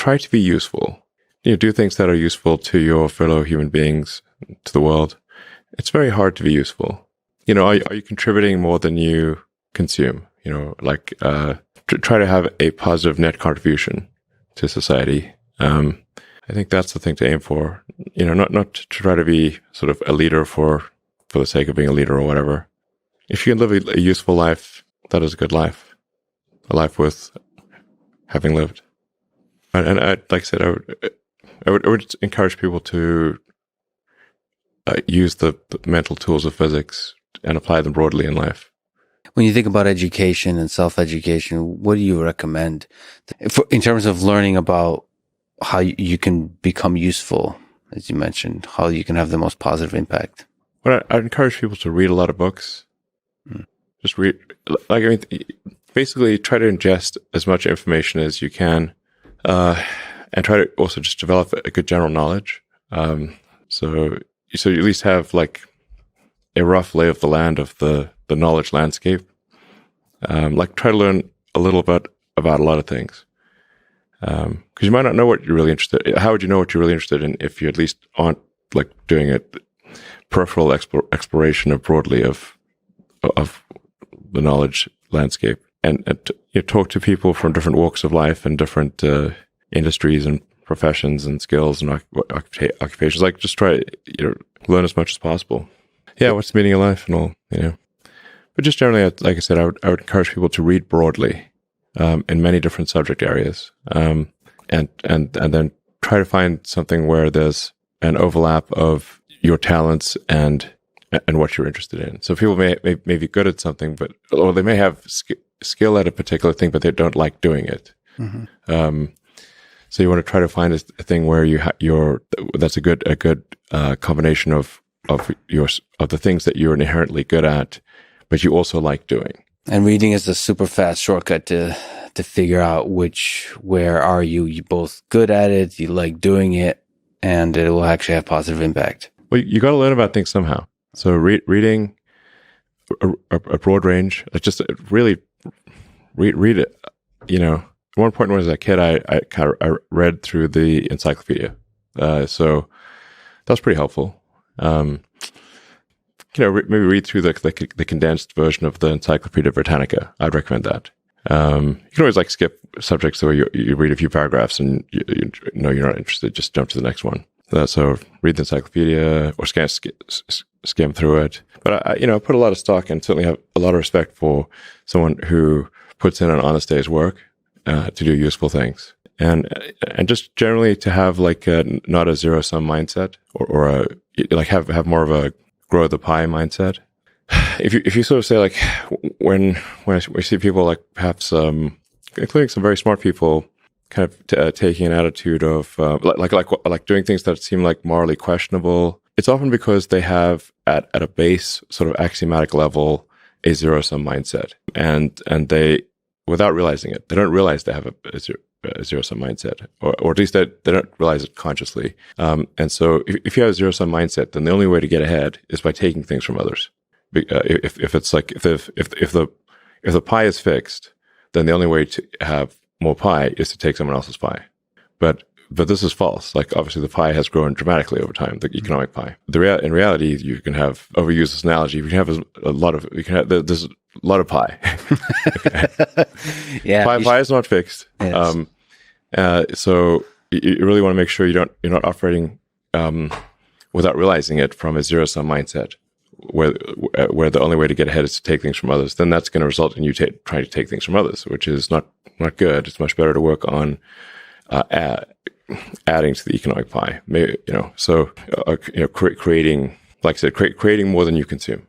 try to be useful. Do things that are useful to your fellow human beings, to the world. It's very hard to be useful. Are you contributing more than you consume? Try to have a positive net contribution to society. I think that's the thing to aim for. Not to try to be sort of a leader for the sake of being a leader or whatever. If you can live a useful life, that is a good life. A life worth having lived. And like I said, I would encourage people to use the mental tools of physics and apply them broadly in life. When you think about education and self-education, what do you recommend in terms of learning about how you can become useful, as you mentioned, how you can have the most positive impact? Well, I'd encourage people to read a lot of books. Just read, basically try to ingest as much information as you can, and try to also just develop a good general knowledge. So you at least have like a rough lay of the land of the knowledge landscape. Try to learn a little bit about a lot of things. Because you might not know what you're really interested in. How would you know what you're really interested in if you at least aren't like doing a peripheral exploration broadly of the knowledge landscape, and talk to people from different walks of life and different industries and professions and skills and occupations. Just try learn as much as possible. Yeah, what's the meaning of life and all, But just generally, like I said, I would encourage people to read broadly in many different subject areas, and then try to find something where there's an overlap of your talents and what you're interested in. So people may be good at something, or they may have skill at a particular thing, but they don't like doing it. Mm-hmm. So you want to try to find a thing where that's a good combination of the things that you're inherently good at, but you also like doing. And reading is a super fast shortcut to figure out where are you both good at it, you like doing it, and it will actually have positive impact. Well, you got to learn about things somehow. So reading a broad range, just really read it. At one point when I was a kid, I read through the encyclopedia. So that was pretty helpful. Maybe read through the condensed version of the Encyclopedia Britannica. I'd recommend that. You can always skip subjects where you read a few paragraphs and you know you're not interested, just jump to the next one. So read the encyclopedia or skim through it. But I put a lot of stock and certainly have a lot of respect for someone who puts in an honest day's work to do useful things, and just generally to have not a zero sum mindset or have more of a grow the pie mindset. If you sort of say when we see people perhaps including some very smart people kind of taking an attitude of doing things that seem morally questionable, it's often because they have at a base sort of axiomatic level a zero sum mindset, and they, without realizing it, they don't realize they have a zero sum mindset, or at least they don't realize it consciously. And so if you have a zero sum mindset, then the only way to get ahead is by taking things from others. If the pie is fixed, then the only way to have more pie is to take someone else's pie. But this is false. Obviously the pie has grown dramatically over time, the economic pie. In reality, you can have, overuse this analogy, you can have there's a lot of pie. Yeah. Pie is not fixed. Yes. So you really want to make sure you're not operating without realizing it from a zero sum mindset, where the only way to get ahead is to take things from others. Then that's going to result in you trying to take things from others, which is not good. It's much better to work on adding to the economic pie. Maybe, creating, like I said, creating more than you consume.